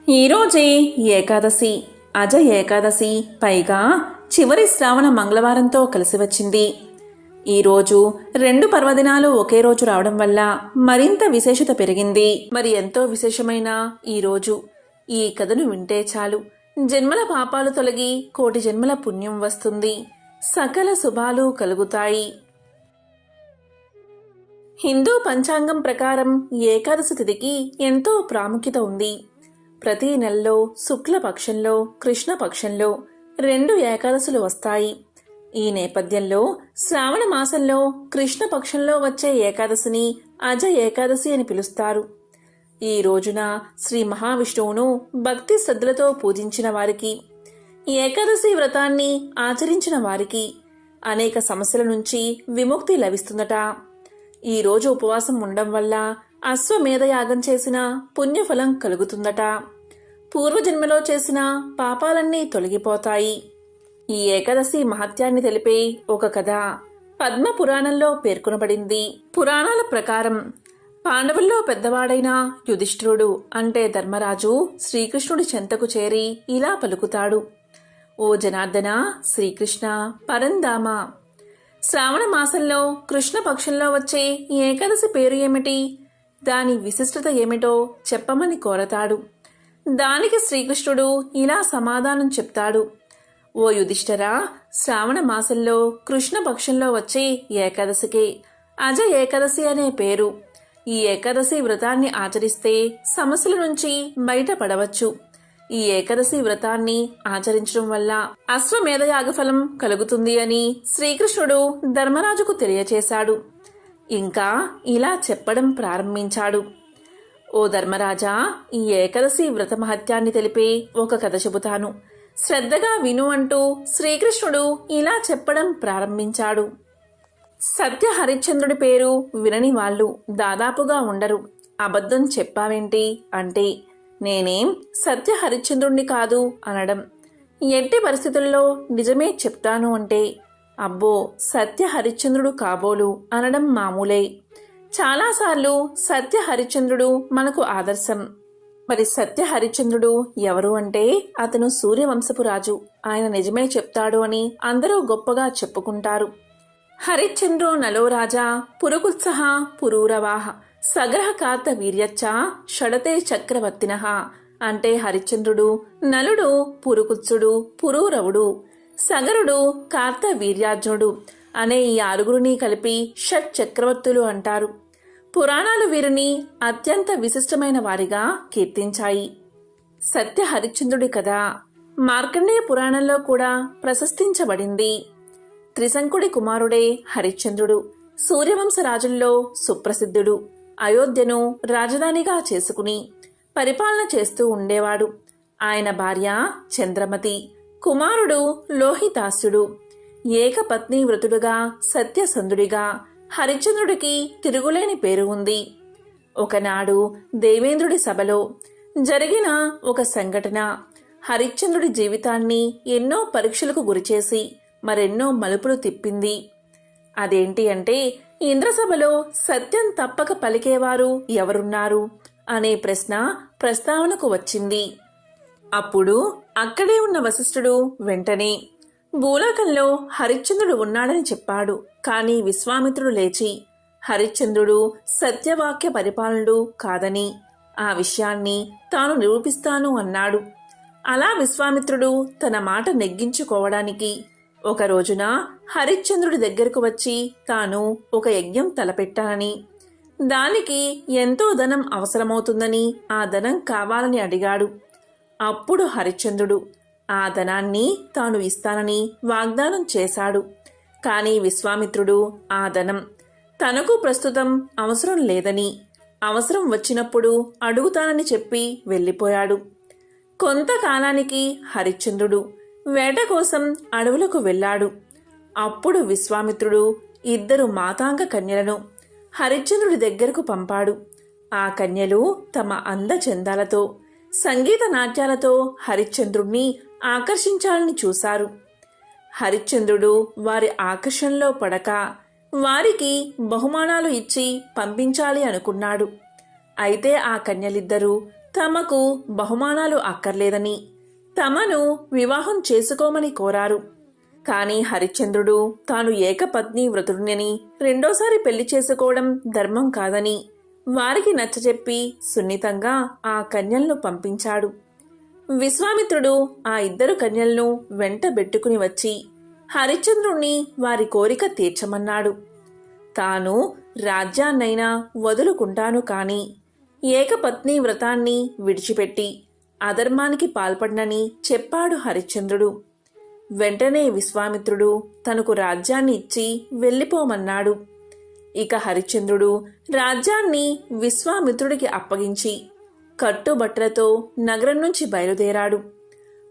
ఈరోజే ఏకాదశి, అజ ఏకాదశి, పైగా చివరి శ్రావణ మంగళవారంతో కలిసి వచ్చింది. ఈరోజు 2 పర్వదినాలు ఒకే రోజు రావడం వల్ల మరింత విశేషత పెరిగింది. మరి ఎంతో విశేషమైన ఈరోజు ఈ కథను వింటే చాలు, జన్మల పాపాలు తొలగి కోటి జన్మల పుణ్యం వస్తుంది, సకల శుభాలు కలుగుతాయి. హిందూ పంచాంగం ప్రకారం ఏకాదశి తిథికి ఎంతో ప్రాముఖ్యత ఉంది. ప్రతి నెలలో శుక్లపక్షంలో, కృష్ణపక్షంలో 2 ఏకాదశులు వస్తాయి. ఈ నేపథ్యంలో శ్రావణ మాసంలో కృష్ణపక్షంలో వచ్చే ఏకాదశిని అజ ఏకాదశి అని పిలుస్తారు. ఈ రోజున శ్రీ మహావిష్ణువును భక్తి శ్రద్ధలతో పూజించిన వారికి, ఏకాదశి వ్రతాన్ని ఆచరించిన వారికి అనేక సమస్యల నుంచి విముక్తి లభిస్తుందట. ఈ రోజు ఉపవాసం ఉండడం వల్ల అశ్వమేధయాగం చేసిన పుణ్యఫలం కలుగుతుందట. పూర్వజన్మలో చేసిన పాపాలన్నీ తొలగిపోతాయి. ఈ ఏకాదశి మహత్యాన్ని తెలిపే ఒక కథ పద్మ పురాణంలో పేర్కొనబడింది. పురాణాల ప్రకారం పాండవుల్లో పెద్దవాడైన యుధిష్ఠిరుడు అంటే ధర్మరాజు శ్రీకృష్ణుడి చెంతకు చేరి ఇలా పలుకుతాడు: ఓ జనార్దన, శ్రీకృష్ణ పరంధామ, శ్రావణ మాసంలో కృష్ణపక్షంలో వచ్చే ఏకాదశి పేరు ఏమిటి, దాని విశిష్టత ఏమిటో చెప్పమని కోరతాడు. దానికి శ్రీకృష్ణుడు ఇలా సమాధానం చెప్తాడు: ఓ యుధిష్ఠరా, శ్రావణ మాసంలో కృష్ణపక్షంలో వచ్చే ఏకాదశికే అజ ఏకాదశి అనే పేరు. ఈ ఏకాదశి వ్రతాన్ని ఆచరిస్తే సమస్యల నుంచి బయటపడవచ్చు. ఈ ఏకాదశి వ్రతాన్ని ఆచరించడం వల్ల అశ్వమేధయాగ ఫలం కలుగుతుంది అని శ్రీకృష్ణుడు ధర్మరాజుకు తెలియచేశాడు. ఇంకా ఇలా చెప్పడం ప్రారంభించాడు: ఓ ధర్మరాజా, ఈ ఏకాదశి వ్రత మహత్యాన్ని తెలిపే ఒక కథ చెబుతాను, శ్రద్ధగా విను అంటూ శ్రీకృష్ణుడు ఇలా చెప్పడం ప్రారంభించాడు. సత్య హరిశ్చంద్రుడి పేరు వినని వాళ్ళు దాదాపుగా ఉండరు. అబద్ధం చెప్పావేంటి అంటే, నేనేం సత్య హరిశ్చంద్రుణ్ణి కాదు అనడం. ఎట్టి పరిస్థితుల్లో నిజమే చెప్తాను అంటే, అబ్బో సత్య హరిశ్చంద్రుడు కాబోలు అనడం మామూలే. చాలాసార్లు సత్య హరిశ్చంద్రుడు మనకు ఆదర్శం. మరి సత్య హరిశ్చంద్రుడు ఎవరు అంటే, అతను సూర్యవంశపు రాజు. ఆయన నిజమే చెప్తాడు అని అందరూ గొప్పగా చెప్పుకుంటారు. హరిశ్చంద్రో నలో రాజా పురుకుత్సహ పురూరవాహ సగ్రహ కార్త వీర్యచ్చ షడతే చక్రవర్తినః అంటే హరిశ్చంద్రుడు నలుడు, పురుకుత్సుడు, పురూరవుడు, సగరుడు, కార్త వీర్యార్జునుడు అనే ఈ 6గురిని కలిపి షట్ చక్రవర్తులు అంటారు. పురాణాలు వీరిని అత్యంత విశిష్టమైన వారిగా కీర్తించాయి. సత్య హరిశ్చంద్రుడి కథ మార్కండేయ పురాణంలో కూడా ప్రశస్తించబడింది. త్రిశంకుడి కుమారుడే హరిశ్చంద్రుడు. సూర్యవంశ రాజుల్లో సుప్రసిద్ధుడు. అయోధ్యను రాజధానిగా చేసుకుని పరిపాలన చేస్తూ ఉండేవాడు. ఆయన భార్య చంద్రమతి, కుమారుడు లోహితాస్యుడు. ఏకపత్ని వ్రతుడుగా, సత్యసంధుడిగా హరిశ్చంద్రుడికి తిరుగులేని పేరు ఉంది. ఒకనాడు దేవేంద్రుడి సభలో జరిగిన ఒక సంఘటన హరిశ్చంద్రుడి జీవితాన్ని ఎన్నో పరీక్షలకు గురిచేసి మరెన్నో మలుపులు తిప్పింది. అదేంటి అంటే, ఇంద్రసభలో సత్యం తప్పక పలికేవారు ఎవరున్నారు అనే ప్రశ్న ప్రస్తావనకు వచ్చింది. అప్పుడు అక్కడే ఉన్న వశిష్ఠుడు వెంటనే భూలోకంలో హరిశ్చంద్రుడు ఉన్నాడని చెప్పాడు. కాని విశ్వామిత్రుడు లేచి హరిశ్చంద్రుడు సత్యవాక్య పరిపాలనుడు కాదని, ఆ విషయాన్ని తాను నిరూపిస్తాను అన్నాడు. అలా విశ్వామిత్రుడు తన మాట నెగ్గించుకోవడానికి ఒక రోజున హరిశ్చంద్రుడి దగ్గరకు వచ్చి తాను ఒక యజ్ఞం తలపెట్టానని, దానికి ఎంతో ధనం అవసరమవుతుందని, ఆ ధనం కావాలని అడిగాడు. అప్పుడు హరిశ్చంద్రుడు ఆ ధనాన్ని తాను ఇస్తానని వాగ్దానం చేశాడు. కాని విశ్వామిత్రుడు ఆ ధనం తనకు ప్రస్తుతం అవసరం లేదని, అవసరం వచ్చినప్పుడు అడుగుతానని చెప్పి వెళ్ళిపోయాడు. కొంతకాలానికి హరిశ్చంద్రుడు వేట కోసం అడవులకు వెళ్ళాడు. అప్పుడు విశ్వామిత్రుడు 2 మాతాంగ కన్యలను హరిశ్చంద్రుడి దగ్గరకు పంపాడు. ఆ కన్యలు తమ అందచందాలతో, సంగీత నాట్యాలతో హరిశ్చంద్రుణ్ణి ఆకర్షించాలని చూశారు. హరిశ్చంద్రుడు వారి ఆకర్షణలో పడక వారికి బహుమానాలు ఇచ్చి పంపించాలి అనుకున్నాడు. అయితే ఆ కన్యలిద్దరూ తమకు బహుమానాలు అక్కర్లేదని, తమను వివాహం చేసుకోమని కోరారు. కాని హరిశ్చంద్రుడు తాను ఏకపత్ని వ్రతుడిని రెండోసారి పెళ్లి చేసుకోవడం ధర్మం కాదని వారికి నచ్చజెప్పి సున్నితంగా ఆ కన్యలను పంపించాడు. విశ్వామిత్రుడు ఆ ఇద్దరు కన్యలను వెంటబెట్టుకుని వచ్చి హరిశ్చంద్రుణ్ణి వారి కోరిక తీర్చమన్నాడు. తాను రాజ్యాన్నైనా వదులుకుంటాను కాని ఏకపత్ని వ్రతాన్ని విడిచిపెట్టి అధర్మానికి పాల్పడనని చెప్పాడు హరిశ్చంద్రుడు. వెంటనే విశ్వామిత్రుడు తనకు రాజ్యాన్ని ఇచ్చి వెళ్ళిపోమన్నాడు. ఇక హరిశ్చంద్రుడు రాజ్యాన్ని విశ్వామిత్రుడికి అప్పగించి కట్టుబట్టలతో నగరం నుంచి బయలుదేరాడు.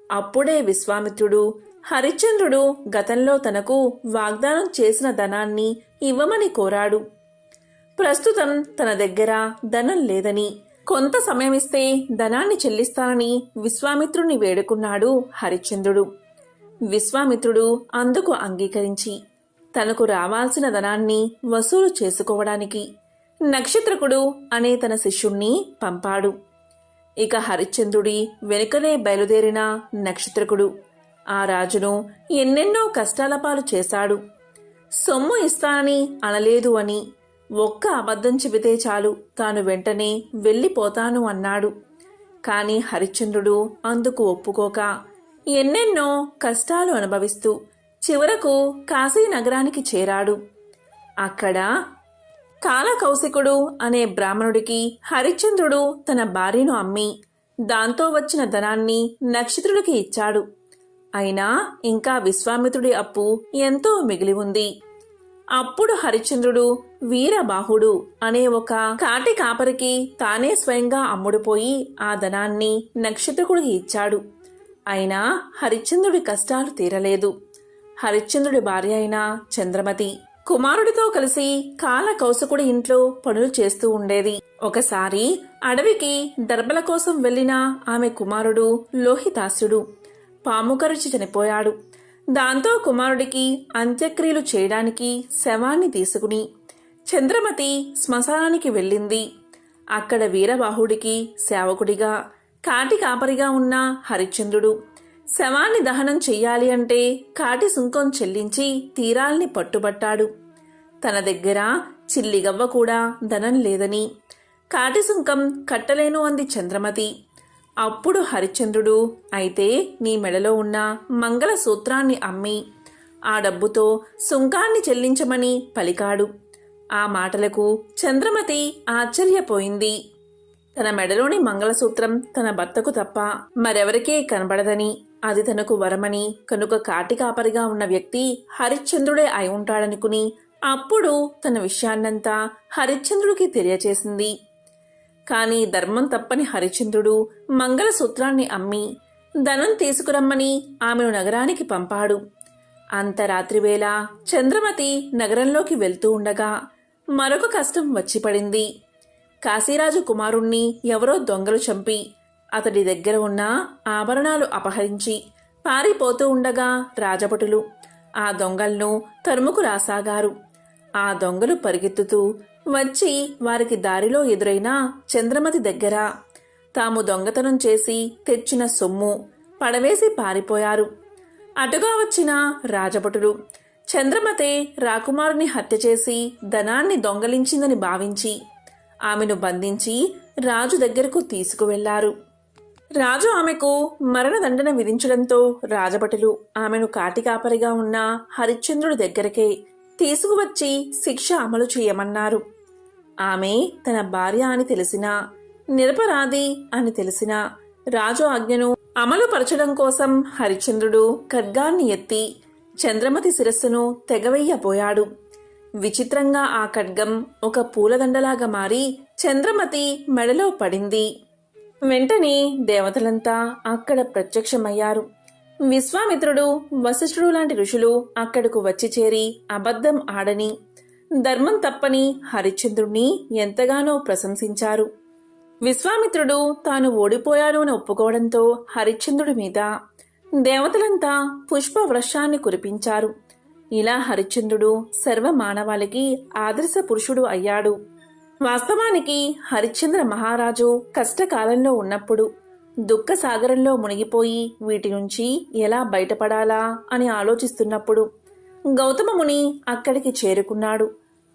అప్పుడే విశ్వామిత్రుడు హరిశ్చంద్రుడు గతంలో తనకు వాగ్దానం చేసిన ధనాన్ని ఇవ్వమని కోరాడు. ప్రస్తుతం తన దగ్గర ధనం లేదని, కొంత సమయమిస్తే ధనాన్ని చెల్లిస్తానని విశ్వామిత్రుణ్ణి వేడుకున్నాడు హరిశ్చంద్రుడు. విశ్వామిత్రుడు అందుకు అంగీకరించి తనకు రావాల్సిన ధనాన్ని వసూలు చేసుకోవడానికి నక్షత్రకుడు అనే తన శిష్యుణ్ణి పంపాడు. ఇక హరిశ్చంద్రుడి వెనుకనే బయలుదేరిన నక్షత్రకుడు ఆ రాజును ఎన్నెన్నో కష్టాల పాలు చేశాడు. సొమ్ము ఇస్తానని అనలేదు అని, ఒక్క అబద్ధం చెబితే చాలు తాను వెంటనే వెళ్ళిపోతాను అన్నాడు. కాని హరిశ్చంద్రుడు అందుకు ఒప్పుకోక ఎన్నెన్నో కష్టాలు అనుభవిస్తూ చివరకు కాశీ నగరానికి చేరాడు. అక్కడ కాలకౌశికుడు అనే బ్రాహ్మణుడికి హరిశ్చంద్రుడు తన భార్యను అమ్మి దాంతో వచ్చిన ధనాన్ని నక్షత్రుడికి ఇచ్చాడు. అయినా ఇంకా విశ్వామిత్రుడి అప్పు ఎంతో మిగిలి ఉంది. అప్పుడు హరిశ్చంద్రుడు వీరబాహుడు అనే ఒక కాటి కాపరికి తానే స్వయంగా అమ్ముడుపోయి ఆ ధనాన్ని నక్షత్రకుడికి ఇచ్చాడు. అయినా హరిశ్చంద్రుడి కష్టాలు తీరలేదు. హరిశ్చంద్రుడి భార్య అయిన చంద్రమతి కుమారుడితో కలిసి కాలకౌశకుడి ఇంట్లో పనులు చేస్తూ ఉండేది. ఒకసారి అడవికి దర్భల కోసం వెళ్లిన ఆమె కుమారుడు లోహితాసుడు పాము కరిచి చనిపోయాడు. దాంతో కుమారుడికి అంత్యక్రియలు చేయడానికి శవాన్ని తీసుకుని చంద్రమతి శ్మశానానికి వెళ్ళింది. అక్కడ వీరబాహుడికి సేవకుడిగా కాటి కాపరిగా ఉన్న హరిశ్చంద్రుడు శవాన్ని దహనం చెయ్యాలి అంటే కాటి సుంకం చెల్లించి తీరాల్ని పట్టుబట్టాడు. తన దగ్గర చిల్లిగవ్వ కూడా ధనం లేదని, కాటి సుంకం కట్టలేను అంది చంద్రమతి. అప్పుడు హరిశ్చంద్రుడు, అయితే నీ మెడలో ఉన్న మంగళసూత్రాన్ని అమ్మి ఆ డబ్బుతో సుంకాన్ని చెల్లించమని పలికాడు. ఆ మాటలకు చంద్రమతి ఆశ్చర్యపోయింది. తన మెడలోని మంగళసూత్రం తన భర్తకు తప్ప మరెవరికే కనబడదని, అది తనకు వరమని, కనుక కాటి కాపరిగా ఉన్న వ్యక్తి హరిశ్చంద్రుడే అయి ఉంటాడనుకుని అప్పుడు తన విషయాన్నంతా హరిశ్చంద్రుడికి తెలియచేసింది. కాని ధర్మం తప్పని హరిశ్చంద్రుడు మంగళసూత్రాన్ని అమ్మి ధనం తీసుకురమ్మని ఆమెను నగరానికి పంపాడు. అంత రాత్రివేళ చంద్రమతి నగరంలోకి వెళ్తూ ఉండగా మరొక కష్టం వచ్చి పడింది. కాశీరాజు కుమారుణ్ణి ఎవరో దొంగలు చంపి అతడి దగ్గర ఉన్న ఆభరణాలు అపహరించి పారిపోతూ ఉండగా రాజభటులు ఆ దొంగలను తరుముకు రాసాగారు. ఆ దొంగలు పరిగెత్తుతూ వచ్చి వారికి దారిలో ఎదురైన చంద్రమతి దగ్గర తాము దొంగతనం చేసి తెచ్చిన సొమ్ము పడవేసి పారిపోయారు. అటుగా వచ్చిన రాజభటులు చంద్రమతే రాకుమారుని హత్య చేసి ధనాన్ని దొంగలించిందని భావించి ఆమెను బంధించి రాజు దగ్గరకు తీసుకువెళ్లారు. రాజు ఆమెకు మరణదండన విధించడంతో రాజభటులు ఆమెను కాటికాపరిగా ఉన్న హరిశ్చంద్రుడి దగ్గరకే తీసుకువచ్చి శిక్ష అమలు చేయమన్నారు. ఆమె తన భార్య అని తెలిసినా, నిరపరాధి అని తెలిసినా రాజు ఆజ్ఞను అమలుపరచడం కోసం హరిశ్చంద్రుడు ఖడ్గాన్ని ఎత్తి చంద్రమతి శిరస్సును తెగవెయ్యబోయాడు. విచిత్రంగా ఆ ఖడ్గం ఒక పూలదండలాగా మారి చంద్రమతి మెడలో పడింది. వెంటనే దేవతలంతా అక్కడ ప్రత్యక్షమయ్యారు. విశ్వామిత్రుడు, వశిష్ఠుడు లాంటి ఋషులు అక్కడకు వచ్చి చేరి అబద్ధం ఆడని, ధర్మం తప్పని హరిశ్చంద్రుణ్ణి ఎంతగానో ప్రశంసించారు. విశ్వామిత్రుడు తాను ఓడిపోయాను అని ఒప్పుకోవడంతో హరిశ్చంద్రుడి మీద దేవతలంతా పుష్పవృక్షాన్ని కురిపించారు. ఇలా హరిశ్చంద్రుడు సర్వ మానవాళికి ఆదర్శ పురుషుడు అయ్యాడు. వాస్తవానికి హరిశ్చంద్ర మహారాజు కష్టకాలంలో ఉన్నప్పుడు దుఃఖ సాగరంలో మునిగిపోయి వీటి నుంచి ఎలా బయటపడాలా అని ఆలోచిస్తున్నప్పుడు గౌతమ ముని అక్కడికి చేరుకున్నాడు.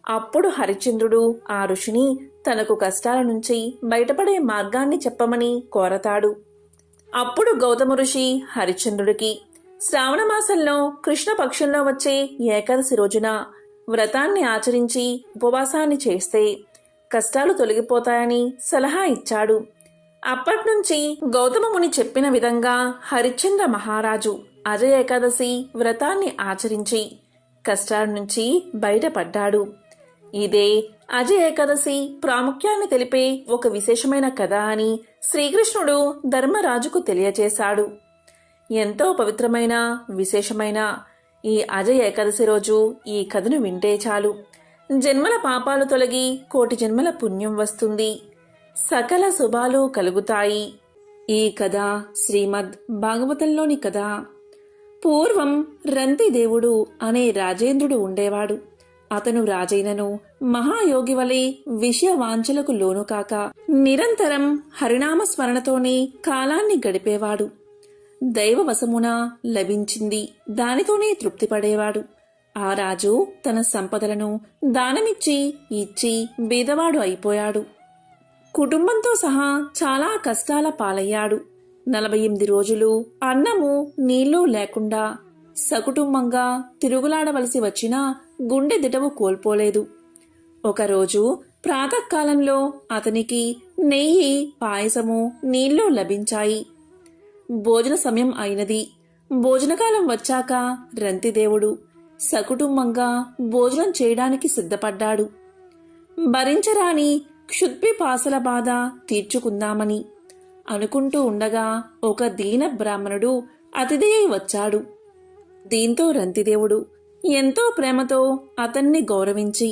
అప్పుడు హరిశ్చంద్రుడు ఆ ఋషిని తనకు కష్టాల నుంచి బయటపడే మార్గాన్ని చెప్పమని కోరతాడు. అప్పుడు గౌతమ ఋషి హరిశ్చంద్రుడికి శ్రావణమాసంలో కృష్ణపక్షంలో వచ్చే ఏకాదశి రోజున వ్రతాన్ని ఆచరించి ఉపవాసాన్ని చేస్తే కష్టాలు తొలగిపోతాయని సలహా ఇచ్చాడు. అప్పట్నుంచి గౌతమ ముని చెప్పిన విధంగా హరిశ్చంద్ర మహారాజు అజయ ఏకాదశి వ్రతాన్ని ఆచరించి కష్టాల నుంచి బయటపడ్డాడు. ఇదే అజయ ఏకాదశి ప్రాముఖ్యాన్ని తెలిపే ఒక విశేషమైన కథ అని శ్రీకృష్ణుడు ధర్మరాజుకు తెలియజేశాడు. ఎంతో పవిత్రమైన విశేషమైన ఈ అజయ ఏకాదశి రోజు ఈ కథను వింటే చాలు జన్మల పాపాలు తొలగి కోటి జన్మల పుణ్యం వస్తుంది, సకల శుభాలు కలుగుతాయి. ఈ కథ శ్రీమద్ భాగవతంలోని కథ. పూర్వం రంతిదేవుడు అనే రాజేంద్రుడు ఉండేవాడు. అతను రాజైనను మహాయోగి వలె విషయ వాంఛలకు లోను కాక నిరంతరం హరినామ స్మరణతోనే కాలాన్ని గడిపేవాడు. దైవవశమున లభించింది దానితోనే తృప్తిపడేవాడు. ఆ రాజు తన సంపదలను దానమిచ్చి ఇచ్చి బీదవాడు అయిపోయాడు. కుటుంబంతో సహా చాలా కష్టాల పాలయ్యాడు. 48 రోజులు అన్నము నీళ్లు లేకుండా సకుటుంబంగా తిరుగులాడవలసి వచ్చినా గుండె దిటవు కోల్పోలేదు. ఒకరోజు ప్రాతకాలంలో అతనికి నెయ్యి, పాయసము, నీళ్లు లభించాయి. భోజన సమయం అయినది. భోజనకాలం వచ్చాక రంతిదేవుడు సకుటుంబంగా భోజనం చేయడానికి సిద్ధపడ్డాడు. భరించరాని క్షుద్పిపాసల బాధ తీర్చుకుందామని అనుకుంటూ ఉండగా ఒక దీన బ్రాహ్మణుడు అతిథి అయి వచ్చాడు. దీంతో రంతిదేవుడు ఎంతో ప్రేమతో అతన్ని గౌరవించి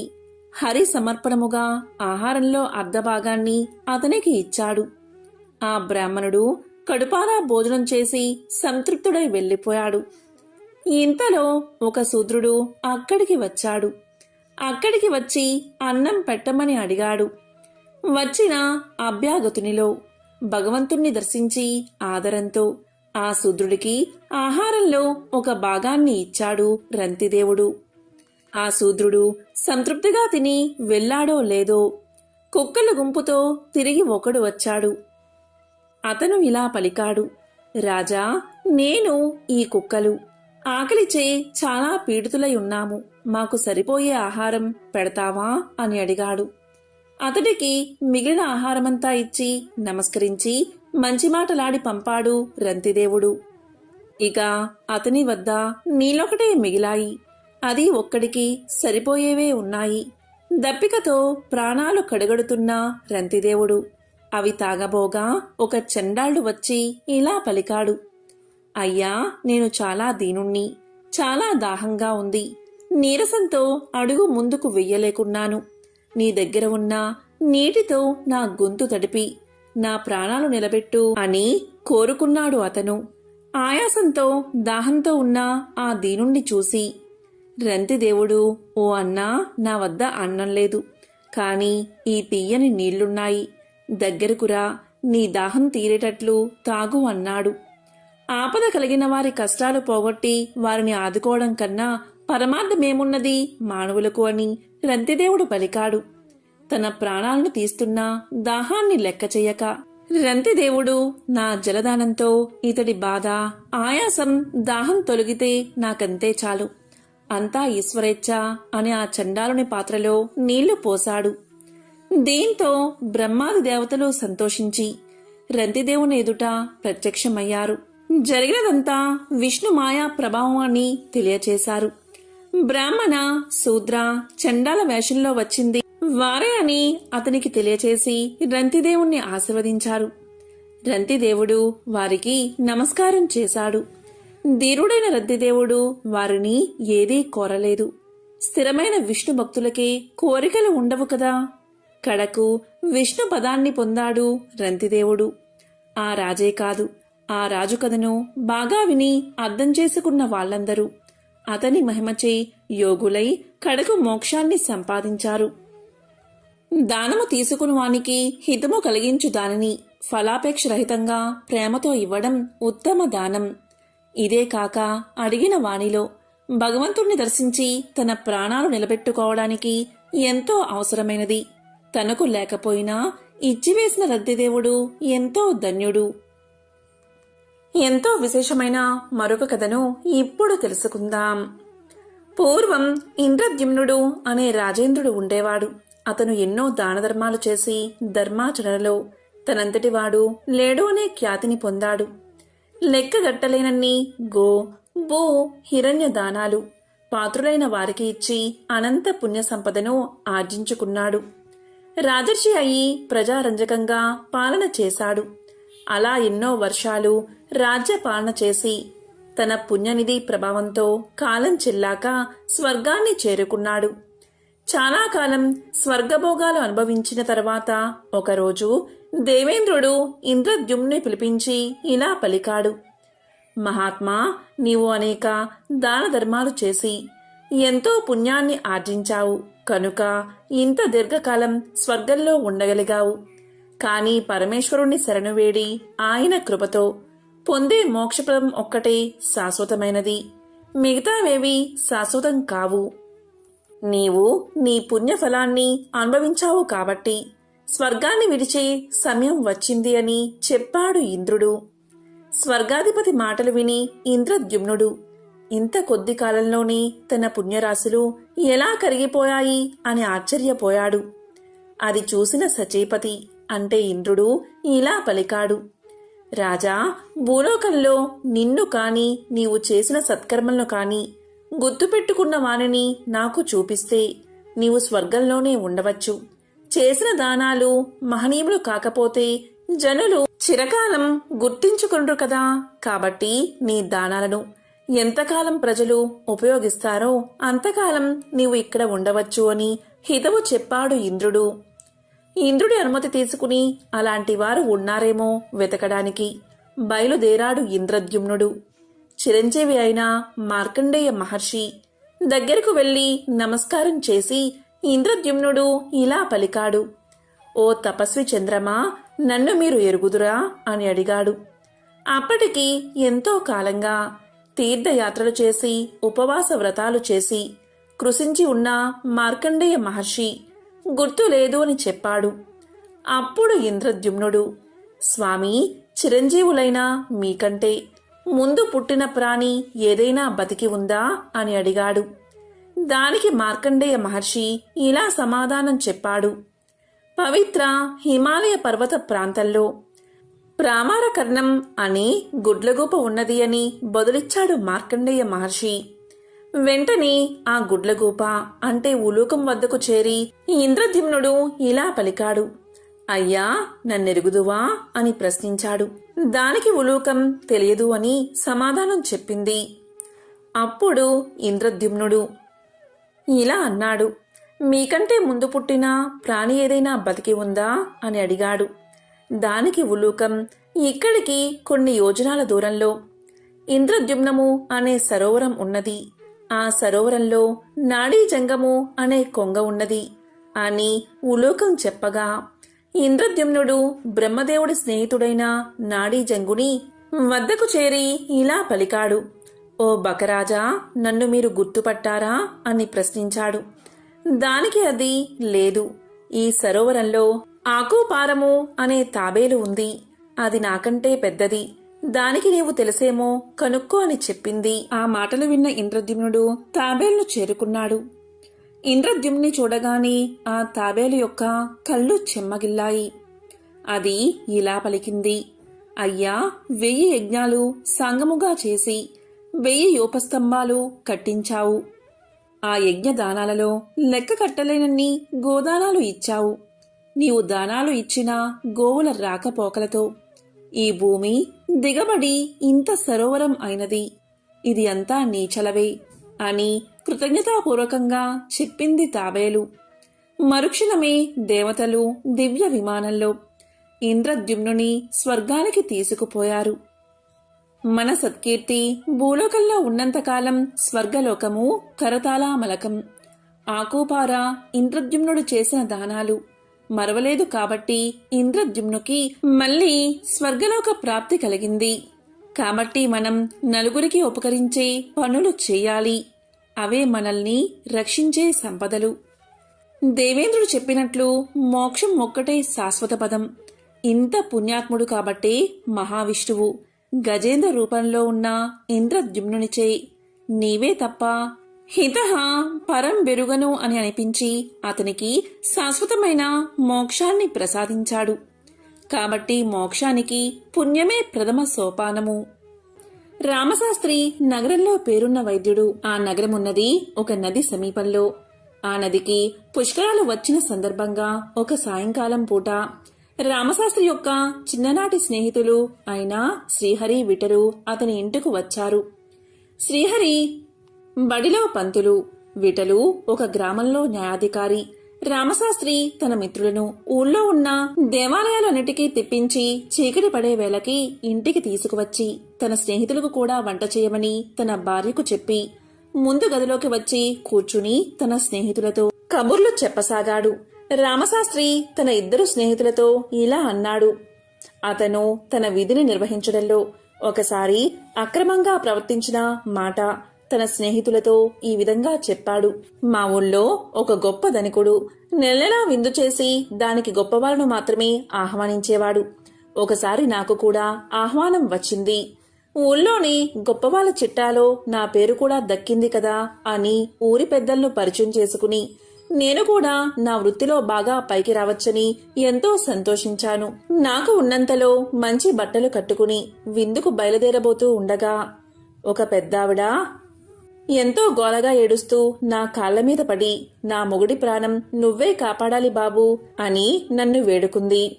హరి సమర్పణముగా ఆహారంలో అర్ధభాగాన్ని అతనికి ఇచ్చాడు. ఆ బ్రాహ్మణుడు కడుపారా భోజనం చేసి సంతృప్తుడై వెళ్లిపోయాడు. ఇంతలో ఒక శూద్రుడు అక్కడికి వచ్చాడు. అక్కడికి వచ్చి అన్నం పెట్టమని అడిగాడు. వచ్చిన అభ్యాగతునిలో భగవంతుణ్ణి దర్శించి ఆదరంతో ఆ శూద్రుడికి ఆహారంలో ఒక భాగాన్ని ఇచ్చాడు రంతిదేవుడు. ఆ శూద్రుడు సంతృప్తిగా తిని వెళ్ళాడో లేదో కుక్కల గుంపుతో తిరిగి ఒకడు వచ్చాడు. అతను ఇలా పలికాడు, రాజా, నేను ఈ కుక్కలు ఆకలిచే చాలా పీడితులై ఉన్నాము, మాకు సరిపోయే ఆహారం పెడతావా అని అడిగాడు. అతడికి మిగిలిన ఆహారమంతా ఇచ్చి నమస్కరించి మంచి మాటలాడి పంపాడు రంతిదేవుడు. ఇక అతని వద్ద నీళ్ళొకటే మిగిలాయి. అది ఒక్కడికి సరిపోయేవే ఉన్నాయి. దప్పికతో ప్రాణాలు కడగడుతున్న రంతిదేవుడు అవి తాగబోగా ఒక చండాలుడు వచ్చి ఇలా పలికాడు, అయ్యా, నేను చాలా దీనుణ్ణి, చాలా దాహంగా ఉంది, నీరసంతో అడుగు ముందుకు వెయ్యలేకున్నాను. నీ దగ్గర ఉన్న నీటితో నా గొంతు తడిపి నా ప్రాణాలు నిలబెట్టు అని కోరుకున్నాడు అతను. ఆయాసంతో దాహంతో ఉన్న ఆ దీనుణ్ణి చూసి రంతిదేవుడు, ఓ అన్నా, నా వద్ద అన్నం లేదు, కాని ఈ తీయని నీళ్లున్నాయి, దగ్గరకురా, నీ దాహం తీరేటట్లు తాగు అన్నాడు. ఆపద కలిగిన వారి కష్టాలు పోగొట్టి వారిని ఆదుకోవడం కన్నా పరమార్థమేమున్నది మానవులకు అని రంతిదేవుడు పలికాడు. తన ప్రాణాలను తీస్తున్నా దాహాన్ని లెక్క చెయ్యక రంతిదేవుడు నా జలదానంతో ఇతడి బాధ, ఆయాసం, దాహం తొలగితే నాకంతే చాలు, అంతా ఈశ్వరేచ్ఛ అని ఆ చండాలుని పాత్రలో నీళ్లు పోశాడు. దీంతో బ్రహ్మాది దేవతలు సంతోషించి రంతిదేవుని ఎదుట ప్రత్యక్షమయ్యారు. జరిగినదంతా విష్ణు మాయా ప్రభావం అని తెలియచేశారు. బ్రాహ్మణ, శూద్ర, చండాల వేషంలో వచ్చింది వారే అని అతనికి తెలియచేసి రంతిదేవుణ్ణి ఆశీర్వదించారు. రంతిదేవుడు వారికి నమస్కారం చేశాడు. ధీరుడైన రంతిదేవుడు వారిని ఏదీ కోరలేదు. స్థిరమైన విష్ణు భక్తులకే కోరికలు ఉండవు కదా. కడకు విష్ణు పదాన్ని పొందాడు రంతిదేవుడు. ఆ రాజే కాదు, ఆ రాజు కథను బాగా విని అర్థం చేసుకున్న వాళ్ళందరూ అతని మహిమచే యోగులై కడకు మోక్షాన్ని సంపాదించారు. దానము తీసుకుని వానికి హితము కలిగించు దానిని ఫలాపేక్ష రహితంగా ప్రేమతో ఇవ్వడం ఉత్తమ దానం. ఇదే కాక అడిగిన వానిలో భగవంతుణ్ణి దర్శించి తన ప్రాణాలు నిలబెట్టుకోవడానికి ఎంతో అవసరమైనది. తనకు లేకపోయినా ఇచ్చివేసిన రద్దిదేవుడు ఎంతో ధన్యుడు. ఎంతో విశేషమైన మరొక కథను ఇప్పుడు తెలుసుకుందాం. పూర్వం ఇంద్రద్యుమ్నుడు అనే రాజేంద్రుడు ఉండేవాడు. అతను ఎన్నో దానధర్మాలు చేసి ధర్మాచరణలో తనంతటివాడు లేడు అనే ఖ్యాతిని పొందాడు. లెక్కగట్టలేనన్ని గో భూ హిరణ్య దానాలు పాత్రులైన వారికి ఇచ్చి అనంత పుణ్య సంపదను ఆర్జించుకున్నాడు. రాజర్షి అయి ప్రజారంజకంగా పాలన చేశాడు. అలా ఎన్నో వర్షాలు రాజ్య పాలన చేసి తన పుణ్యనిధి ప్రభావంతో కాలం చెల్లాక స్వర్గాన్ని చేరుకున్నాడు. చాలా కాలం స్వర్గభోగాలు అనుభవించిన తర్వాత ఒకరోజు దేవేంద్రుడు ఇంద్రద్యుమ్ని పిలిపించి ఇలా పలికాడు. మహాత్మా, నీవు అనేక దాన ధర్మాలు చేసి ఎంతో పుణ్యాన్ని ఆర్జించావు కనుక ఇంత దీర్ఘకాలం స్వర్గంలో ఉండగలిగావు. కాని పరమేశ్వరుణ్ణి శరణువేడి ఆయన కృపతో పొందే మోక్షప్రదం ఒక్కటే శాశ్వతమైనది. మిగతావేవి శాశ్వతం కావు. నీవు నీ పుణ్యఫలాన్ని అనుభవించావు కాబట్టి స్వర్గాన్ని విడిచే సమయం వచ్చింది అని చెప్పాడు ఇంద్రుడు. స్వర్గాధిపతి మాటలు విని ఇంద్రద్యుమ్నుడు ఇంత కొద్ది కాలంలోనే తన పుణ్యరాశులు ఎలా కరిగిపోయాయి అని ఆశ్చర్యపోయాడు. అది చూసిన సచీపతి అంటే ఇంద్రుడు ఇలా పలికాడు. రాజా, భూలోకంలో నిన్ను కాని నీవు చేసిన సత్కర్మలను కాని గుర్తుపెట్టుకున్న వానిని నాకు చూపిస్తే నీవు స్వర్గంలోనే ఉండవచ్చు. చేసిన దానాలు మహనీయులు కాకపోతే జనులు చిరకాలం గుర్తించుకుండ్రు కదా. కాబట్టి నీ దానాలను ఎంతకాలం ప్రజలు ఉపయోగిస్తారో అంతకాలం నీవు ఇక్కడ ఉండవచ్చు అని హితవు చెప్పాడు ఇంద్రుడు. ఇంద్రుడి అనుమతి తీసుకుని అలాంటి వారు ఉన్నారేమో వెతకడానికి బయలుదేరాడు ఇంద్రద్యుమ్నుడు. చిరంజీవి అయిన మార్కండేయ మహర్షి దగ్గరకు వెళ్లి నమస్కారం చేసి ఇంద్రద్యుమ్నుడు ఇలా పలికాడు. ఓ తపస్వి చంద్రమా, నన్ను మీరు ఎరుగుదురా అని అడిగాడు. అప్పటికి ఎంతో కాలంగా తీర్థయాత్రలు చేసి ఉపవాస వ్రతాలు చేసి కృషించి ఉన్న మార్కండేయ మహర్షి గుర్తు లేదు అని చెప్పాడు. అప్పుడు ఇంద్రద్యుమ్నుడు, స్వామి, చిరంజీవులైన మీకంటే ముందు పుట్టిన ప్రాణి ఏదైనా బతికి ఉందా అని అడిగాడు. దానికి మార్కండేయ మహర్షి ఇలా సమాధానం చెప్పాడు. పవిత్ర హిమాలయ పర్వత ప్రాంతంలో ప్రామారకర్ణం అనే గుడ్లగూప ఉన్నది అని బదులిచ్చాడు మార్కండేయ మహర్షి. వెంటనే ఆ గుడ్లగూప అంటే ఉలూకం వద్దకు చేరి ఇంద్రద్యుమ్నుడు ఇలా పలికాడు. అయ్యా, నన్నెరుగుదువా అని ప్రశ్నించాడు. దానికి ఉలూకం తెలియదు అని సమాధానం చెప్పింది. అప్పుడు ఇంద్రద్యుమ్నుడు ఇలా అన్నాడు. మీకంటే ముందు పుట్టిన ప్రాణి ఏదైనా బతికి ఉందా అని అడిగాడు. దానికి ఉలూకం ఇక్కడికి కొన్ని యోజనాల దూరంలో ఇంద్రద్యుమ్నము అనే సరోవరం ఉన్నది. ఆ సరోవరంలో నాడీజంగము అనే కొంగ ఉన్నది అని ఉలూకం చెప్పగా ఇంద్రద్యుమ్నుడు బ్రహ్మదేవుడి స్నేహితుడైన నాడీజంగుని వద్దకు చేరి ఇలా పలికాడు. ఓ బకరాజా, నన్ను మీరు గుర్తుపట్టారా అని ప్రశ్నించాడు. దానికి అది లేదు. ఈ సరోవరంలో ఆకుపారము అనే తాబేలు ఉంది. అది నాకంటే పెద్దది. దానికి నీవు తెలిసేమో కనుక్కో అని చెప్పింది. ఆ మాటలు విన్న ఇంద్రద్యుమ్నుడు తాబేలును చేరుకున్నాడు. ఇంద్రద్యుమ్ని చూడగానే ఆ తాబేలు యొక్క కళ్ళు చెమ్మగిల్లాయి. అది ఇలా పలికింది. అయ్యా, 1000 యజ్ఞాలు సంగముగా చేసి 1000 యోపస్తంభాలు కట్టించావు. ఆ యజ్ఞ దానాలలో లెక్క కట్టలేనన్ని గోదానాలు ఇచ్చావు. నీవు దానాలు ఇచ్చిన గోవుల రాకపోకలతో ఈ భూమి దిగబడి ఇంత సరోవరం అయినది. ఇది అంతా నీ చలవే అని కృతజ్ఞతాపూర్వకంగా చెప్పింది తాబేలు. మరుక్షణమే దేవతలు దివ్య విమానంలో ఇంద్రద్యుమ్నుని స్వర్గానికి తీసుకుపోయారు. మన సత్కీర్తి భూలోకంలో ఉన్నంతకాలం స్వర్గలోకము కరతాళామలకం. ఆకుపార ఇంద్రద్యుమ్నుడు చేసిన దానాలు మరవలేదు కాబట్టి ఇంద్రద్యుమ్నుకి మళ్ళీ స్వర్గలోక ప్రాప్తి కలిగింది. కాబట్టి మనం నలుగురికి ఉపకరించే పనులు చేయాలి. అవే మనల్ని రక్షించే సంపదలు. దేవేంద్రుడు చెప్పినట్లు మోక్షం ఒక్కటే శాశ్వత పదం. ఇంత పుణ్యాత్ముడు కాబట్టే మహావిష్ణువు గజేంద్ర రూపంలో ఉన్న ఇంద్రద్యుమ్నునిచే నీవే తప్ప హితః పరం బెరుగను అని అనిపించి అతనికి శాశ్వతమైన మోక్షాన్ని ప్రసాదించాడు. కాబట్టి మోక్షానికి పుణ్యమే ప్రథమ సోపానము. రామశాస్త్రి నగరంలో పేరున్న వైద్యుడు. ఆ నగరమున్నది ఒక నది సమీపంలో. ఆ నదికి పుష్కరాలు వచ్చిన సందర్భంగా ఒక సాయంకాలం పూట రామశాస్త్రి యొక్క చిన్ననాటి స్నేహితులు అయిన శ్రీహరి, విఠలు అతని ఇంటికి వచ్చారు. శ్రీహరి బడిలో పంతులు, విఠలు ఒక గ్రామంలో న్యాయాధికారి. రామశాస్త్రి తన మిత్రులను ఊళ్ళో ఉన్న దేవాలయాలన్నిటికీ తిప్పించి చీకటి పడే వేళకి ఇంటికి తీసుకువచ్చి తన స్నేహితులకు కూడా వంట చేయమని తన భార్యకు చెప్పి ముందు గదిలోకి వచ్చి కూర్చుని తన స్నేహితులతో కబుర్లు చెప్పసాగాడు. రామశాస్త్రి తన ఇద్దరు స్నేహితులతో ఇలా అన్నాడు. అతను తన విధిని నిర్వహించడంలో ఒకసారి అక్రమంగా ప్రవర్తించిన మాట తన స్నేహితులతో ఈ విధంగా చెప్పాడు. మా ఊళ్ళో ఒక గొప్ప ధనికుడు నెలలా విందు చేసి దానికి గొప్పవాళ్ళను మాత్రమే ఆహ్వానించేవాడు. ఒకసారి నాకు కూడా ఆహ్వానం వచ్చింది. ఊళ్ళోని గొప్పవాళ్ళ చిట్టాలో నా పేరు కూడా దక్కింది కదా అని ఊరి పెద్దలను పరిచయం చేసుకుని నేను కూడా నా వృత్తిలో బాగా పైకి రావచ్చని ఎంతో సంతోషించాను. నాకు ఉన్నంతలో మంచి బట్టలు కట్టుకుని విందుకు బయలుదేరబోతూ ఉండగా ఒక పెద్దావిడ ఎంతో గోలగా ఏడుస్తూ నా కాళ్ల మీద పడి నా మొగుడి ప్రాణం నువ్వే కాపాడాలి బాబూ అని నన్ను వేడుకుంది.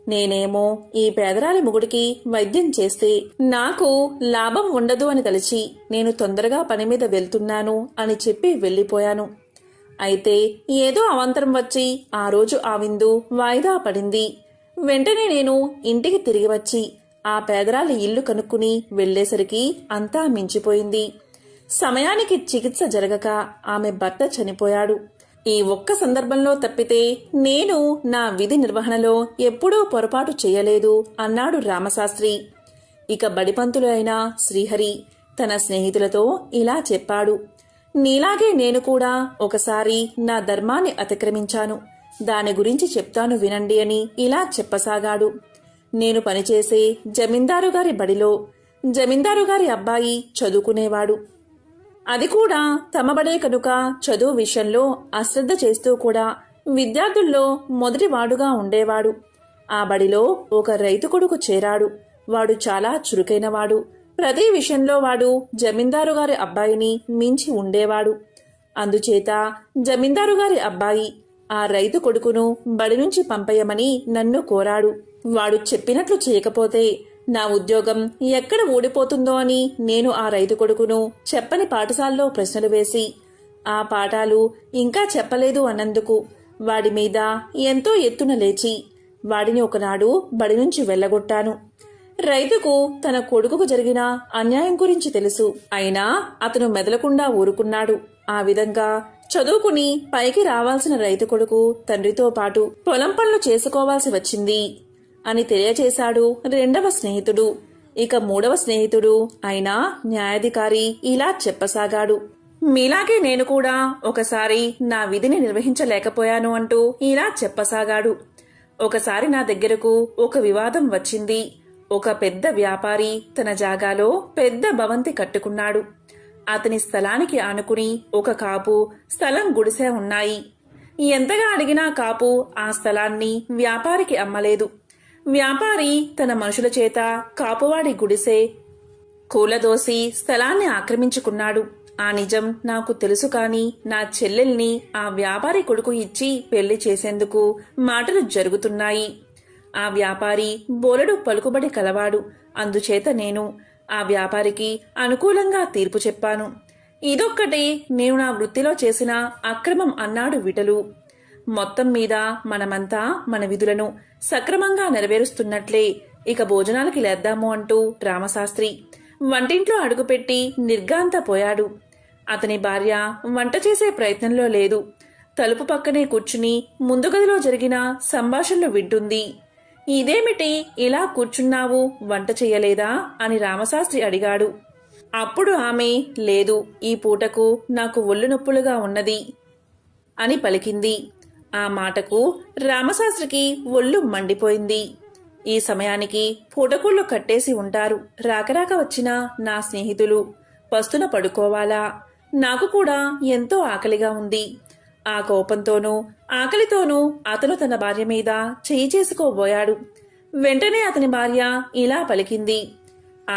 నేనేమో ఈ పేదరాలి మొగుడికి వైద్యం చేస్తే నాకు లాభం ఉండదు అని తలిచి నేను తొందరగా పని మీద వెళ్తున్నాను అని చెప్పి వెళ్లిపోయాను. అయితే ఏదో అవాంతరం వచ్చి ఆ రోజు ఆ విందు వాయిదా పడింది. వెంటనే నేను ఇంటికి తిరిగి వచ్చి ఆ పేదరాలి ఇల్లు కనుక్కుని వెళ్లేసరికి అంతా మించిపోయింది. సమయానికి చికిత్స జరగక ఆమె భర్త చనిపోయాడు. ఈ ఒక్క సందర్భంలో తప్పితే నేను నా విధి నిర్వహణలో ఎప్పుడూ పొరపాటు చేయలేదు అన్నాడు రామశాస్త్రి. ఇక బడిపంతులు అయిన శ్రీహరి తన స్నేహితులతో ఇలా చెప్పాడు. నీలాగే నేను కూడా ఒకసారి నా ధర్మాన్ని అతిక్రమించాను. దాని గురించి చెప్తాను వినండి అని ఇలా చెప్పసాగాడు. నేను పనిచేసే జమీందారుగారి బడిలో జమీందారుగారి అబ్బాయి చదువుకునేవాడు. అది కూడా తమ బడే కనుక చదువు విషయంలో అశ్రద్ధ చేస్తూ కూడా విద్యార్థుల్లో మొదటివాడుగా ఉండేవాడు. ఆ బడిలో ఒక రైతు కొడుకు చేరాడు. వాడు చాలా చురుకైనవాడు. ప్రతి విషయంలో వాడు జమీందారుగారి అబ్బాయిని మించి ఉండేవాడు. అందుచేత జమీందారుగారి అబ్బాయి ఆ రైతు కొడుకును బడి నుంచి పంపేయమని నన్ను కోరాడు. వాడు చెప్పినట్లు చేయకపోతే నా ఉద్యోగం ఎక్కడ ఊడిపోతుందో అని నేను ఆ రైతు కొడుకును చెప్పని పాఠశాలలో ప్రశ్నలు వేసి ఆ పాఠాలు ఇంకా చెప్పలేదు అన్నందుకు వాడి మీద ఎంతో ఎత్తున లేచి వాడిని ఒకనాడు బడి నుంచి వెళ్లగొట్టాను. రైతుకు తన కొడుకుకు జరిగిన అన్యాయం గురించి తెలుసు. అయినా అతను మెదలకుండా ఊరుకున్నాడు. ఆ విధంగా చదువుకుని పైకి రావాల్సిన రైతు కొడుకు తండ్రితో పాటు పొలం పనులు చేసుకోవాల్సి వచ్చింది అని తెలియచేశాడు రెండవ స్నేహితుడు. ఇక మూడవ స్నేహితుడు అయినా న్యాయాధికారి ఇలా చెప్పసాగాడు. మీలాగే నేను కూడా ఒకసారి నా విధిని నిర్వహించలేకపోయాను అంటూ ఇలా చెప్పసాగాడు. ఒకసారి నా దగ్గరకు ఒక వివాదం వచ్చింది. ఒక పెద్ద వ్యాపారి తన జాగాలో పెద్ద భవంతి కట్టుకున్నాడు. అతని స్థలానికి ఆనుకుని ఒక కాపు స్థలం గుడిసె ఉన్నాయి. ఎంతగా అడిగినా కాపు ఆ స్థలాన్ని వ్యాపారికి అమ్మలేదు. వ్యాపారి తన మనుషుల చేత కాపువాడి గుడిసె కూలదోసి స్థలాన్ని ఆక్రమించుకున్నాడు. ఆ నిజం నాకు తెలుసు కాని నా చెల్లెల్ని ఆ వ్యాపారి కొడుకు ఇచ్చి పెళ్లి చేసేందుకు మాటలు జరుగుతున్నాయి. ఆ వ్యాపారి బోలెడు పలుకుబడి కలవాడు. అందుచేత నేను ఆ వ్యాపారికి అనుకూలంగా తీర్పు చెప్పాను. ఇదొక్కటే నేను నా వృత్తిలో చేసిన అక్రమం అన్నాడు విఠలు. మొత్తం మీద మనమంతా మన విధులను సక్రమంగా నెరవేరుస్తున్నట్లే. ఇక భోజనాలకి లేద్దాము అంటూ రామశాస్త్రి వంటింట్లో అడుగుపెట్టి నిర్గాంతపోయాడు. అతని భార్య వంట చేసే ప్రయత్నంలో లేదు. తలుపు పక్కనే కూర్చుని ముందు గదిలో జరిగిన సంభాషణలు వింటుంది. ఇదేమిటి ఇలా కూర్చున్నావు, వంట చెయ్యలేదా అని రామశాస్త్రి అడిగాడు. అప్పుడు ఆమె, లేదు, ఈ పూటకు నాకు ఒళ్ళు నొప్పులుగా ఉన్నది అని పలికింది. ఆ మాటకు రామశాస్త్రికి ఒళ్ళు మండిపోయింది. ఈ సమయానికి పూటకూళ్ళు కట్టేసి ఉంటారు. రాకరాక వచ్చిన నా స్నేహితులు పస్తున పడుకోవాలా? నాకు కూడా ఎంతో ఆకలిగా ఉంది. ఆ కోపంతోనూ ఆకలితోనూ అతను తన భార్య మీద చేయి చేసుకోబోయాడు. వెంటనే అతని భార్య ఇలా పలికింది,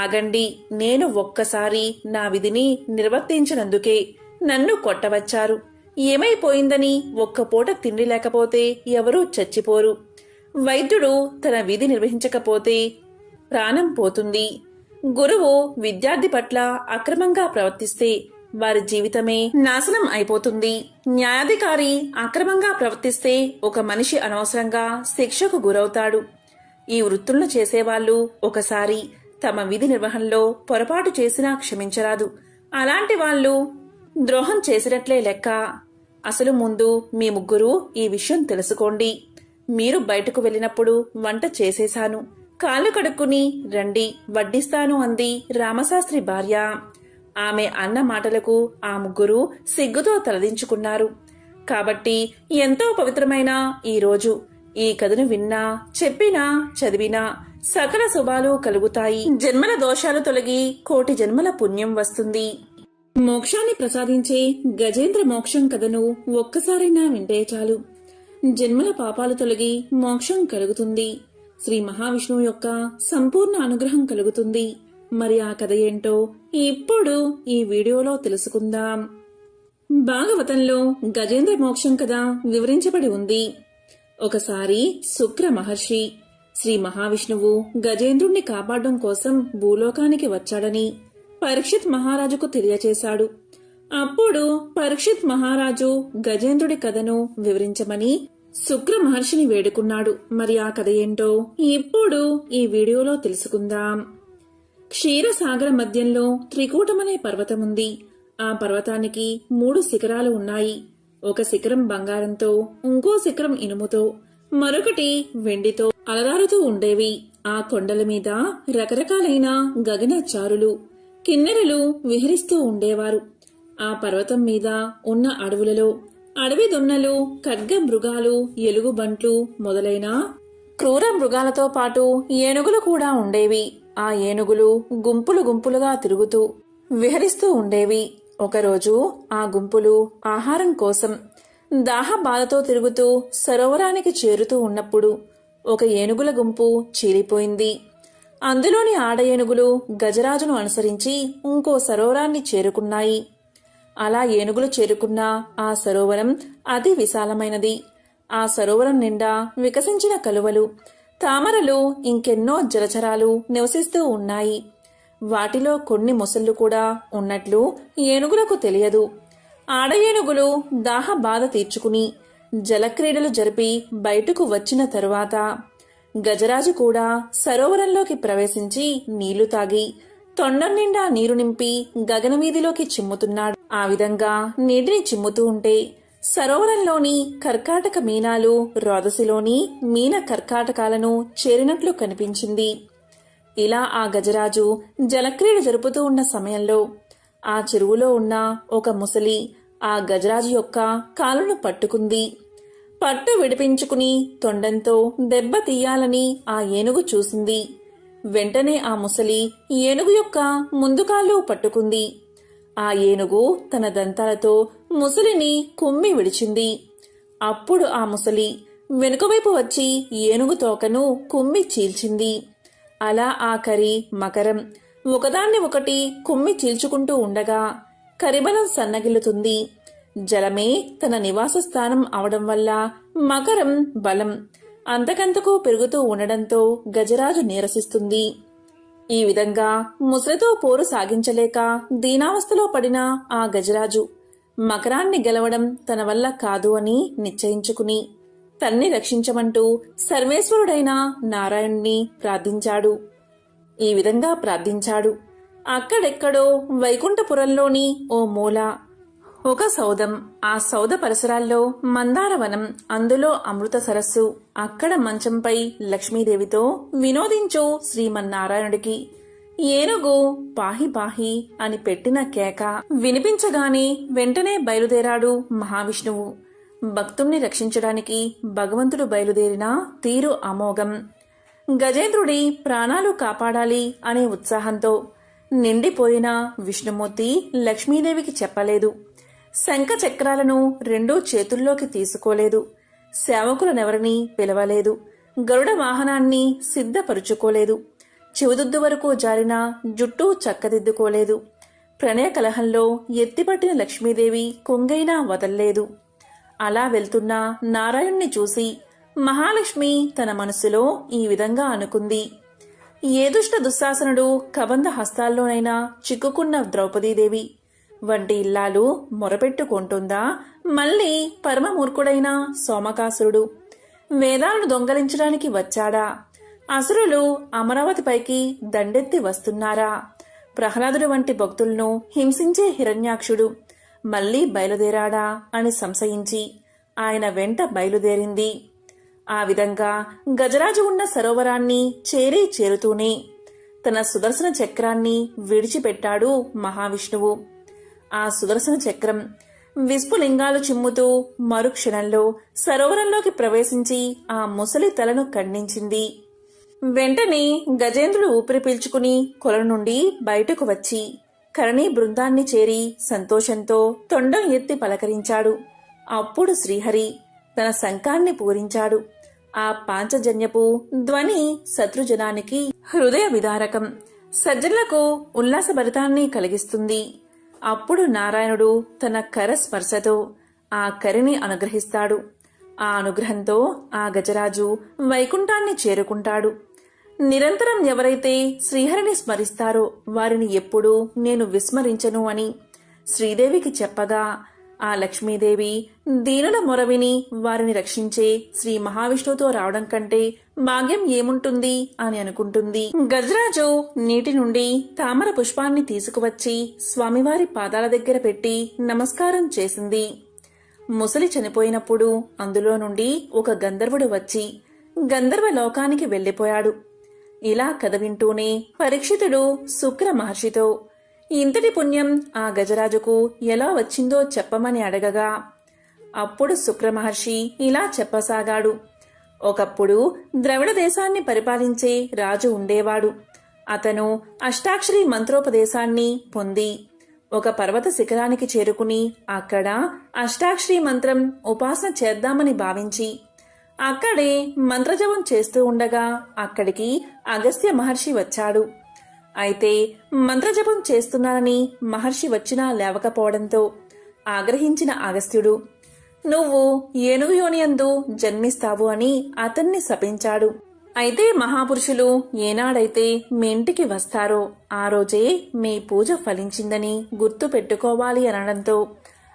ఆగండి, నేను ఒక్కసారి నా విధిని నిర్వర్తించినందుకే నన్ను కొట్టవచ్చారు. ఏమైపోయిందని ఒక్క పూట తిండి లేకపోతే ఎవరూ చచ్చిపోరు. వైద్యుడు తన విధి నిర్వహించకపోతే ప్రాణం పోతుంది. గురువు విద్యార్థి పట్ల అక్రమంగా ప్రవర్తిస్తే వారి జీవితమే నాశనం అయిపోతుంది. న్యాయాధికారి అక్రమంగా ప్రవర్తిస్తే ఒక మనిషి అనవసరంగా శిక్షకు గురవుతాడు. ఈ వృత్తులను చేసేవాళ్లు ఒకసారి తమ విధి నిర్వహణలో పొరపాటు చేసినా క్షమించరాదు. అలాంటి వాళ్ళు ద్రోహం చేసినట్లే లెక్క. అసలు ముందు మీ ముగ్గురు ఈ విషయం తెలుసుకోండి. మీరు బయటకు వెళ్ళినప్పుడు వంట చేసేశాను, కాళ్ళు కడుక్కుని రండి, వడ్డిస్తాను అంది రామశాస్త్రి భార్య. ఆమె అన్న మాటలకు ఆ ముగ్గురు సిగ్గుతో తలదించుకున్నారు. కాబట్టి ఎంతో పవిత్రమైన ఈ రోజు ఈ కథను విన్నా, చెప్పినా, చదివినా సకల శుభాలు కలుగుతాయి. జన్మల దోషాలు తొలగి కోటి జన్మల పుణ్యం వస్తుంది. మోక్షాన్ని ప్రసాదించే గజేంద్ర మోక్షం కథను ఒక్కసారైనా వింటే చాలు. జన్మల పాపాలు తొలగి మోక్షం కలుగుతుంది. శ్రీ మహావిష్ణువు యొక్క సంపూర్ణ అనుగ్రహం కలుగుతుంది. మరి ఆ కథ ఏంటో ఇప్పుడు ఈ వీడియోలో తెలుసుకుందాం. భాగవతంలో గజేంద్ర మోక్షం కథ వివరించబడి ఉంది. ఒకసారి శుక్ర మహర్షి శ్రీ మహావిష్ణువు గజేంద్రుణ్ణి కాపాడడం కోసం భూలోకానికి వచ్చాడని పరీక్షిత్ మహారాజుకు తెలియచేశాడు. అప్పుడు పరీక్షిత్ మహారాజు గజేంద్రుడి కథను వివరించమని శుక్ర మహర్షిని వేడుకున్నాడు. మరి ఆ కథ ఏంటో ఇప్పుడు ఈ వీడియోలో తెలుసుకుందాం. క్షీరసాగర మధ్యంలో త్రికూటమనే పర్వతముంది. ఆ పర్వతానికి 3 శిఖరాలు ఉన్నాయి. ఒక శిఖరం బంగారంతో, ఇంకో శిఖరం ఇనుముతో, మరొకటి వెండితో అలరారుతూ ఉండేవి. ఆ కొండల మీద రకరకాలైన గగనచారులు, కిన్నెరలు విహరిస్తూ ఉండేవారు. ఆ పర్వతం మీద ఉన్న అడవులలో అడవి దున్నలు, ఖడ్గ మృగాలు, ఎలుగుబంట్లు మొదలైన క్రూర మృగాలతో పాటు ఏనుగులు కూడా ఉండేవి. ఆ ఏనుగులు గుంపులు గుంపులుగా తిరుగుతూ విహరిస్తూ ఉండేవి. ఒకరోజు ఆ గుంపులు ఆహారం కోసం దాహ బాధతో తిరుగుతూ సరోవరానికి చేరుతూ ఉన్నప్పుడు ఒక ఏనుగుల గుంపు చీలిపోయింది. అందులోని ఆడ ఏనుగులు గజరాజును అనుసరించి ఇంకో సరోవరాన్ని చేరుకున్నాయి. అలా ఏనుగులు చేరుకున్న ఆ సరోవరం అతి విశాలమైనది. ఆ సరోవరం నిండా వికసించిన కలువలు, తామరలు, ఇంకెన్నో జలచరాలు నివసిస్తూ ఉన్నాయి. వాటిలో కొన్ని మొసళ్ళు కూడా ఉన్నట్లు ఏనుగులకు తెలియదు. ఆడ ఏనుగులు దాహ బాధ తీర్చుకుని జలక్రీడలు జరిపి బయటకు వచ్చిన తరువాత గజరాజు కూడా సరోవరంలోకి ప్రవేశించి నీళ్లు తాగి తొండం నిండా నీరు నింపి గగనవీధిలోకి చిమ్ముతున్నాడు. ఆ విధంగా నీటిని చిమ్ముతూ ఉంటే సరోవరంలోని కర్కాటక మీనాలు రోదసిలోని మీన కర్కాటకాలను చేరినట్లు కనిపించింది. ఇలా ఆ గజరాజు జలక్రీడ జరుపుతూ ఉన్న సమయంలో ఆ చెరువులో ఉన్న ఒక ముసలి ఆ గజరాజు యొక్క కాలును పట్టుకుంది. పట్టు విడిపించుకుని తొండంతో దెబ్బ తీయాలని ఆ ఏనుగు చూసింది. వెంటనే ఆ ముసలి ఏనుగు యొక్క ముందు కాళ్ళు పట్టుకుంది. ఆ ఏనుగు తన దంతాలతో ముసలిని కుమ్మి విడిచింది. అప్పుడు ఆ ముసలి వెనుకవైపు వచ్చి ఏనుగు తోకను కుమ్మి చీల్చింది. అలా ఆ కరి మకరం ఒకదాన్ని ఒకటి కుమ్మి చీల్చుకుంటూ ఉండగా కరిబలం సన్నగిల్లుతుంది. జలమే తన నివాస స్థానం అవడం వల్ల మకరం బలం అంతకంతకు పెరుగుతూ ఉండడంతో గజరాజు నీరసిస్తుంది. ఈ విధంగా ముసలితో పోరు సాగించలేక దీనావస్థలో పడిన ఆ గజరాజు మకరాన్ని గెలవడం తన వల్ల కాదు అని నిశ్చయించుకుని తన్ని రక్షించమంటూ సర్వేశ్వరుడైన నారాయణుణ్ణి ప్రార్థించాడు. ఈ విధంగా ప్రార్థించాడు. అక్కడెక్కడో వైకుంఠపురంలోని ఓ మూల ఒక సౌధం. ఆ సౌధ పరిసరాల్లో మందారవనం, అందులో అమృత సరస్సు. అక్కడ మంచంపై లక్ష్మీదేవితో వినోదించు శ్రీమన్నారాయణుడికి ఏనుగు పాహి పాహి అని పెట్టిన కేక వినిపించగానే వెంటనే బయలుదేరాడు మహావిష్ణువు. భక్తుణ్ణి రక్షించడానికి భగవంతుడు బయలుదేరిన తీరు అమోఘం. గజేంద్రుడి ప్రాణాలు కాపాడాలి అనే ఉత్సాహంతో నిండిపోయిన విష్ణుమూర్తి లక్ష్మీదేవికి చెప్పలేదు. శంఖ చక్రాలను రెండూ చేతుల్లోకి తీసుకోలేదు. సేవకులనెవరినీ పిలవలేదు. గరుడ వాహనాన్ని సిద్ధపరుచుకోలేదు. చెవుదుద్దు వరకు జారిన జుట్టు చక్కదిద్దుకోలేదు. ప్రణయ కలహంలో ఎత్తిపట్టిన లక్ష్మీదేవి కొంగైనా వదల్లేదు. అలా వెళ్తున్న నారాయణ్ణి చూసి మహాలక్ష్మి తన మనసులో ఈ విధంగా అనుకుంది. ఏ దుష్ట దుశ్శాసనుడు కబంధ హస్తాల్లోనైనా చిక్కుకున్న ద్రౌపదీదేవి వంటి ఇల్లాలు మొరపెట్టుకుంటుందా? మళ్లీ పరమమూర్ఖుడైన సోమకాసురుడు వేదాలను దొంగలించడానికి వచ్చాడా? అసురులు అమరావతిపైకి దండెత్తి వస్తున్నారా? ప్రహ్లాదుడు వంటి భక్తులను హింసించే హిరణ్యాక్షుడు మళ్లీ బయలుదేరాడా అని సంశయించి ఆయన వెంట బయలుదేరింది. ఆ విధంగా గజరాజు ఉన్న సరోవరాన్ని చేరుతూనే తన సుదర్శన చక్రాన్ని విడిచిపెట్టాడు మహావిష్ణువు. ఆ సుదర్శన చక్రం విస్ఫులింగాలు చిమ్ముతూ మరుక్షణంలో సరోవరంలోకి ప్రవేశించి ఆ ముసలి తలను ఖండించింది. వెంటనే గజేంద్రుడు ఊపిరి పీల్చుకుని కొల నుండి బయటకు వచ్చి కరణీ బృందాన్ని చేరి సంతోషంతో తొండం ఎత్తి పలకరించాడు. అప్పుడు శ్రీహరి తన శంఖాన్ని పూరించాడు. ఆ పాంచజన్యపు ధ్వని శత్రుజనానికి హృదయ విదారకం, సజ్జనులకు ఉల్లాసభరితాన్ని కలిగిస్తుంది. అప్పుడు నారాయణుడు తన కర స్పర్శతో ఆ కరిని అనుగ్రహిస్తాడు. ఆ అనుగ్రహంతో ఆ గజరాజు వైకుంఠాన్ని చేరుకుంటాడు. నిరంతరం ఎవరైతే శ్రీహరిని స్మరిస్తారో వారిని ఎప్పుడూ నేను విస్మరించను అని శ్రీదేవికి చెప్పగా ఆ లక్ష్మీదేవి దీనుల మొరవిని వారిని రక్షించే శ్రీ మహావిష్ణువుతో రావడం కంటే భాగ్యం ఏముంటుంది అని అనుకుంటుంది. గజరాజు నీటి నుండి తామర పుష్పాన్ని తీసుకువచ్చి స్వామివారి పాదాల దగ్గర పెట్టి నమస్కారం చేసింది. ముసలి చనిపోయినప్పుడు అందులో నుండి ఒక గంధర్వుడు వచ్చి గంధర్వ లోకానికి వెళ్లిపోయాడు. ఇలా కథ వింటూనే పరీక్షితుడు శుక్ర మహర్షితో ఇంతటి పుణ్యం ఆ గజరాజుకు ఎలా వచ్చిందో చెప్పమని అడగగా అప్పుడు శుక్ర మహర్షి ఇలా చెప్పసాగాడు. ఒకప్పుడు ద్రవిడ దేశాన్ని పరిపాలించే రాజు ఉండేవాడు. అతను అష్టాక్షరి మంత్రోపదేశాన్ని పొంది ఒక పర్వత శిఖరానికి చేరుకుని అక్కడ అష్టాక్షరి మంత్రం ఉపాసన చేద్దామని భావించి అక్కడే మంత్రజపం చేస్తూ ఉండగా అక్కడికి అగస్త్య మహర్షి వచ్చాడు. అయితే మంత్రజపం చేస్తున్నానని మహర్షి వచ్చినా లేవకపోవడంతో ఆగ్రహించిన అగస్త్యుడు నువ్వు ఏనుగు యోనియందు జన్మిస్తావు అని అతన్ని శపించాడు. అయితే మహాపురుషులు ఏనాడైతే మీ ఇంటికి వస్తారో ఆ రోజే మీ పూజ ఫలించిందని గుర్తు పెట్టుకోవాలి అనడంతో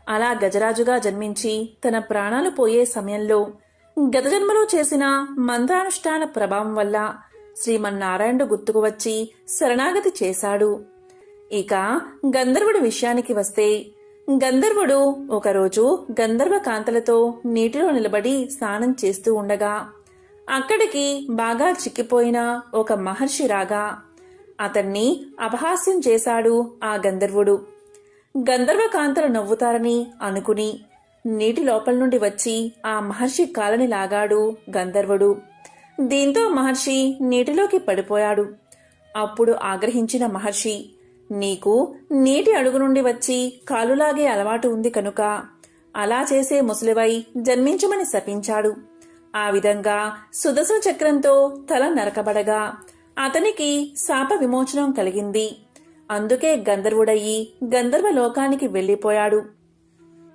అలా గజరాజుగా జన్మించి తన ప్రాణాలు పోయే సమయంలో గత జన్మలో చేసిన మంత్రానుష్ఠాన ప్రభావం వల్ల శ్రీమన్నారాయణుడు గుర్తుకు వచ్చి శరణాగతి చేశాడు. ఇక గంధర్వుడి విషయానికి వస్తే గంధర్వుడు ఒకరోజు గంధర్వ కాంతలతో నీటిలో నిలబడి స్నానం చేస్తూ ఉండగా అక్కడికి బాగా చిక్కిపోయిన ఒక మహర్షి రాగా అతన్ని అపహాస్యం చేశాడు ఆ గంధర్వుడు. గంధర్వ కాంతలు నవ్వుతారని అనుకుని నీటి లోపల నుండి వచ్చి ఆ మహర్షి కాలని లాగాడు గంధర్వుడు. దీంతో మహర్షి నీటిలోకి పడిపోయాడు. అప్పుడు ఆగ్రహించిన మహర్షి నీకు నీటి అడుగు నుండి వచ్చి కాలులాగే అలవాటు ఉంది కనుక అలా చేసే ముసలివై జన్మించమని శపించాడు. ఆ విధంగా సుదర్శన చక్రంతో తల నరకబడగా అతనికి శాప విమోచనం కలిగింది. అందుకే గంధర్వుడయ్యి గంధర్వ లోకానికి వెళ్లిపోయాడు.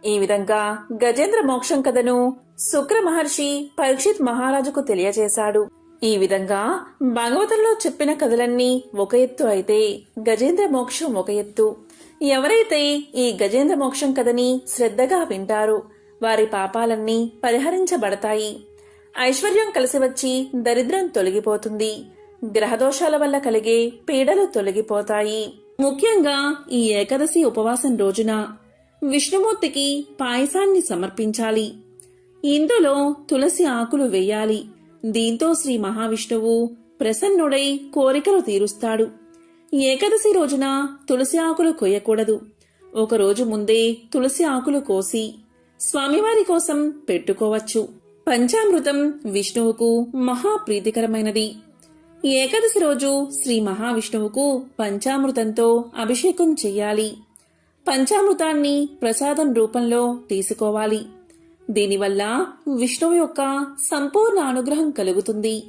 ఈ విధంగా గజేంద్ర మోక్షం కథను శుక్ర మహర్షి పరీక్షిత్ మహారాజుకు తెలియజేశాడు. ఈ విధంగా భాగవతంలో చెప్పిన కథలన్నీ ఒక ఎత్తు అయితే గజేంద్ర మోక్షం ఒక ఎత్తు. ఎవరైతే ఈ గజేంద్ర మోక్షం కథని శ్రద్ధగా వింటారో వారి పాపాలన్నీ పరిహరించబడతాయి. ఐశ్వర్యం కలిసి వచ్చి దరిద్రం తొలగిపోతుంది. గ్రహదోషాల వల్ల కలిగే పీడలు తొలగిపోతాయి. ముఖ్యంగా ఈ ఏకాదశి ఉపవాసం రోజున విష్ణుమూర్తికి పాయసాన్ని సమర్పించాలి. ఇందులో తులసి ఆకులు వేయాలి. దీంతో శ్రీ మహావిష్ణువు ప్రసన్నుడై కోరికలు తీరుస్తాడు. ఏకాదశి రోజున తులసి ఆకులు కొయ్యకూడదు. ఒకరోజు ముందే తులసి ఆకులు కోసి స్వామివారి కోసం పెట్టుకోవచ్చు. పంచామృతం విష్ణువుకు మహాప్రీతికరమైనది. ఏకాదశి రోజు శ్రీ మహావిష్ణువుకు పంచామృతంతో అభిషేకం చెయ్యాలి. పంచామృతాన్ని ప్రసాదం రూపంలో తీసుకోవాలి. దీనివల్ల విష్ణువు యొక్క సంపూర్ణ అనుగ్రహం కలుగుతుంది.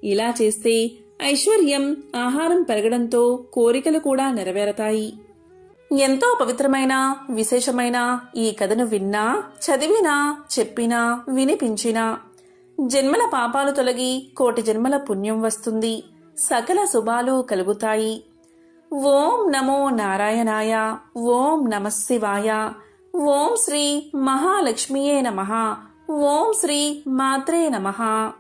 ఇలా చేస్తే ఐశ్వర్యం, ఆహారం పెరగడంతో కోరికలు కూడా నెరవేరతాయి. ఎంతో పవిత్రమైన, విశేషమైన ఈ కథను విన్నా, చదివినా, చెప్పినా, వినిపించినా జన్మల పాపాలు తొలగి కోటి జన్మల పుణ్యం వస్తుంది. సకల శుభాలు కలుగుతాయి. ఓం నమో నారాయణాయ. ఓం నమఃశివాయ. ఓం శ్రీ మహాలక్ష్మియే నమః. ఓం శ్రీ మాత్రే నమః.